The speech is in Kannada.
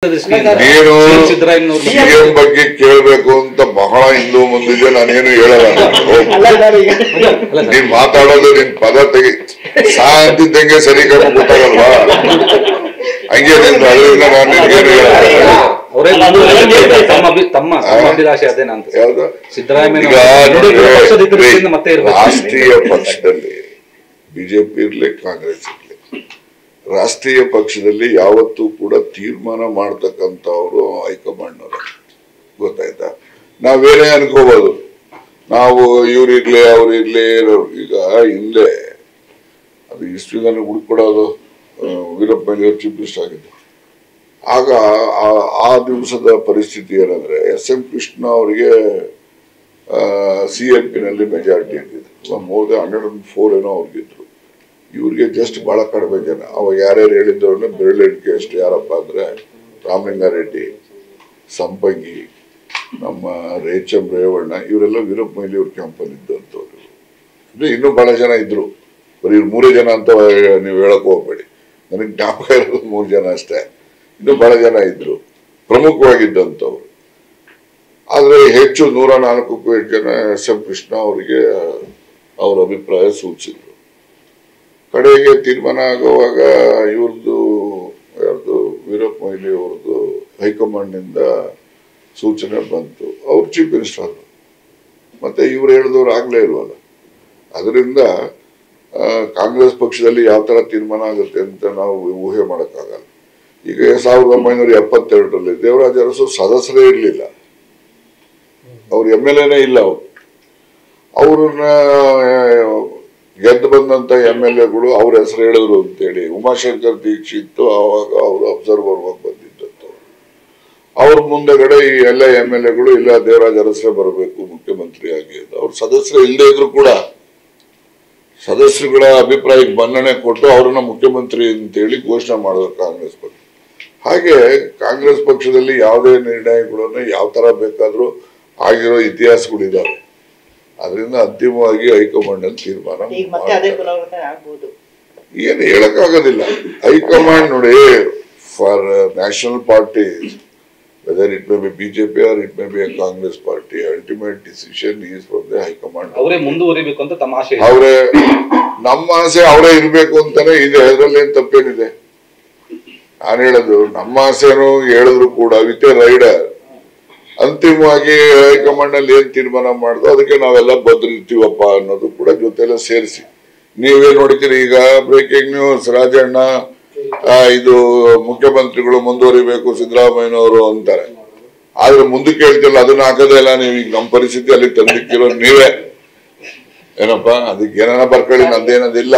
ನೀನು ಸಿಎಂ ಬಗ್ಗೆ ಕೇಳಬೇಕು ಅಂತ ಬಹಳ ಹಿಂದೂ ಮುಂದಿದೆ, ನಾನೇನು ಹೇಳಲ್ಲ. ನೀನ್ ಮಾತಾಡೋದು ನಿನ್ ಪದ ತೆಗಿ ಸಾಂತಿದ್ದಂಗೆ ಸರಿ ಕಮ್ಮ ಗೊತ್ತಾಗಲ್ವಾ? ಹಂಗೆ ನಿಂದು ಅದರಿಂದ ನಾನು ನಿನ್ಗೇನು ರಾಷ್ಟ್ರೀಯ ಪಕ್ಷದಲ್ಲಿ ಬಿಜೆಪಿ ಇರ್ಲಿ ಕಾಂಗ್ರೆಸ್ ಇರ್ಲಿ, ರಾಷ್ಟ್ರೀಯ ಪಕ್ಷದಲ್ಲಿ ಯಾವತ್ತೂ ಕೂಡ ತೀರ್ಮಾನ ಮಾಡ್ತಕ್ಕಂಥವ್ರು ಹೈಕಮಾಂಡ್ ಅವರು, ಗೊತ್ತಾಯ್ತಾ? ನಾವೇನೇ ಅನ್ಕೋಬಹುದು, ನಾವು ಇವ್ರಿರ್ಲಿ ಅವ್ರಿರ್ಲಿ. ಈಗ ಹಿಂದೆ ಅದು ಹಿಸ್ಟ್ರಿಗಳನ್ನು ಹುಡುಕೊಡೋದು ವೀರಪ್ಪ ಮೊಯ್ಲಿ ಚೀಫ್ ಮಿನಿಸ್ಟರ್ ಆಗಿದ್ದು. ಆಗ ಆ ದಿವಸದ ಪರಿಸ್ಥಿತಿ ಏನಂದ್ರೆ SM ಕೃಷ್ಣ ಅವರಿಗೆ CLP ನಲ್ಲಿ ಮೆಜಾರಿಟಿ ಇದ್ದಿದ್ದು, ಮೋರ್ ದನ್ 104 ಏನೋ ಅವ್ರಿಗಿದ್ರು. ಇವ್ರಿಗೆ ಜಸ್ಟ್ ಬಹಳ ಕಡಿಮೆ ಜನ. ಅವಾಗ ಯಾರ್ಯಾರು ಹೇಳಿದ್ರು ಬೆರಳೆಣಿಕೆ ಅಷ್ಟು. ಯಾರಪ್ಪ ಅಂದ್ರೆ ರಾಮಲಿಂಗಾರೆಡ್ಡಿ, ಸಂಪಂಗಿ, ನಮ್ಮ ರೇವಣ್ಣ, ಇವರೆಲ್ಲ ವೀರಪ್ಪ ಮೊಯ್ಲಿ ಅವ್ರ ಕ್ಯಾಂಪಲ್ಲಿ ಇದ್ದಂಥವ್ರು. ಅಂದ್ರೆ ಇನ್ನೂ ಬಹಳ ಜನ ಇದ್ರು, ಬರೀ 3 ಜನ ಅಂತ ನೀವು ಹೇಳಕ್ ಹೋಗ್ಬೇಡಿ. ನನಗೆ ಜ್ಞಾಪಕ ಇರೋದು 3 ಜನ ಅಷ್ಟೇ. ಇನ್ನೂ ಬಹಳ ಜನ ಇದ್ರು ಪ್ರಮುಖವಾಗಿದ್ದಂಥವ್ರು. ಆದ್ರೆ ಹೆಚ್ಚು 104ಕ್ಕೂ ಹೆಚ್ಚು ಜನ SM ಕೃಷ್ಣ ಅವರಿಗೆ ಅವ್ರ ಅಭಿಪ್ರಾಯ ಸೂಚಿಸಿದ್ರು. ಕಡೆಗೆ ತೀರ್ಮಾನ ಆಗುವಾಗ ಇವ್ರದ್ದು ವೀರಪ್ಪ ಮೊಯ್ಲಿ ಅವ್ರದ್ದು ಹೈಕಮಾಂಡ್ ನಿಂದ ಸೂಚನೆ ಬಂತು. ಅವ್ರು ಚೀಫ್ ಮಿನಿಸ್ಟರ್ ಆದ್ರು, ಮತ್ತೆ ಇವ್ರು ಹೇಳಿದವ್ರು ಆಗ್ಲೇ ಇಲ್ವಲ್ಲ. ಅದರಿಂದ ಕಾಂಗ್ರೆಸ್ ಪಕ್ಷದಲ್ಲಿ ಯಾವ ತರ ತೀರ್ಮಾನ ಆಗುತ್ತೆ ಅಂತ ನಾವು ಊಹೆ ಮಾಡಕ್ಕಾಗಲ್ಲ. ಈಗ 1972ರಲ್ಲಿ ದೇವರಾಜ ಅರಸು ಸದಸ್ಯರೇ ಇರ್ಲಿಲ್ಲ, ಅವ್ರ MLA ಇಲ್ಲ. ಅವ್ರನ್ನ ಗೆದ್ದು ಬಂದಂತ MLAಗಳು ಅವ್ರ ಹೆಸರು ಹೇಳಿದ್ರು ಅಂತೇಳಿ ಉಮಾಶಂಕರ್ ದೀಕ್ಷಿತ್ ಆವಾಗ ಅವರು ಅಬ್ಸರ್ವರ್ ಆಗಿ ಬಂದಿದ್ದಂಥವ್ರು. ಅವ್ರ ಮುಂದೆಗಡೆ ಈ ಎಲ್ಲ MLAಗಳು ಇಲ್ಲ ದೇವರಾಜ ಅರಸರೇ ಬರಬೇಕು ಮುಖ್ಯಮಂತ್ರಿಯಾಗಿ ಅಂತ. ಅವ್ರ ಸದಸ್ಯರು ಇಲ್ಲದೆ ಇದ್ರು ಕೂಡ ಸದಸ್ಯರುಗಳ ಅಭಿಪ್ರಾಯಕ್ಕೆ ಮನ್ನಣೆ ಕೊಟ್ಟು ಅವ್ರನ್ನ ಮುಖ್ಯಮಂತ್ರಿ ಅಂತೇಳಿ ಘೋಷಣೆ ಮಾಡಿದ್ರು ಕಾಂಗ್ರೆಸ್ ಪಕ್ಷ. ಹಾಗೆ ಕಾಂಗ್ರೆಸ್ ಪಕ್ಷದಲ್ಲಿ ಯಾವುದೇ ನಿರ್ಣಯಗಳನ್ನು ಯಾವ ತರ ಬೇಕಾದ್ರೂ ಆಗಿರೋ ಇತಿಹಾಸಗಳಿದ್ದಾವೆ. ಅದರಿಂದ ಅಂತಿಮವಾಗಿ ಹೈಕಮಾಂಡ್ ಅಲ್ಲಿ ತೀರ್ಮಾನ ಏನು ಹೇಳಕ್ಕಾಗೋದಿಲ್ಲ. ಹೈಕಮಾಂಡ್ ನೋಡಿ, for national parties, whether it may be BJP or it may be a Congress party, ultimate decision is from the high command. ಅವರೇ ಮುಂದುವರಿಬೇಕು ಅಂತ ತಮ್ಮ ಆಸೆ. ಅವರೇ, ನಮ್ಮ ಆಸೆ ಅವರೇ ಇರ್ಬೇಕು ಅಂತಾನೆ ಇದೆ. ಅದರಲ್ಲಿ ಏನ್ ತಪ್ಪೇನಿದೆ? ನಾನು ಹೇಳೋದು ನಮ್ಮ ಆಸೆನೂ ಹೇಳಿದ್ರು ಕೂಡ ವಿತ್ ಎ ರೈಡರ್. ಅಂತಿಮವಾಗಿ ಹೈಕಮಾಂಡ್ ಅಲ್ಲಿ ಏನ್ ತೀರ್ಮಾನ ಮಾಡುದು ಅದಕ್ಕೆ ನಾವೆಲ್ಲ ಬದ್ರಿರ್ತೀವಪ್ಪ ಅನ್ನೋದು ಕೂಡ ಜೊತೆಲ್ಲ ಸೇರಿಸಿ. ನೀವೇ ನೋಡ್ತೀರಿ ಈಗ ಬ್ರೇಕಿಂಗ್ ನ್ಯೂಸ್, ರಾಜಣ್ಣ ಇದು ಮುಖ್ಯಮಂತ್ರಿಗಳು ಮುಂದುವರಿಬೇಕು ಸಿದ್ದರಾಮಯ್ಯನವರು ಅಂತಾರೆ. ಆದ್ರೆ ಮುಂದಕ್ಕೆ ಹೇಳ್ತಿಲ್ಲ, ಅದನ್ನ ಹಾಕೋದೇ ಇಲ್ಲ ನೀವು. ಈಗ ನಮ್ಮ ಪರಿಸ್ಥಿತಿ ಅಲ್ಲಿ ತಂದಿಕ್ಕಿರೋ ನೀವೇ ಏನಪ್ಪಾ. ಅದಕ್ಕೆ ಏನಾರ ಬರ್ಕೊಳ್ಳಿ, ನಂದೇನದಿಲ್ಲ.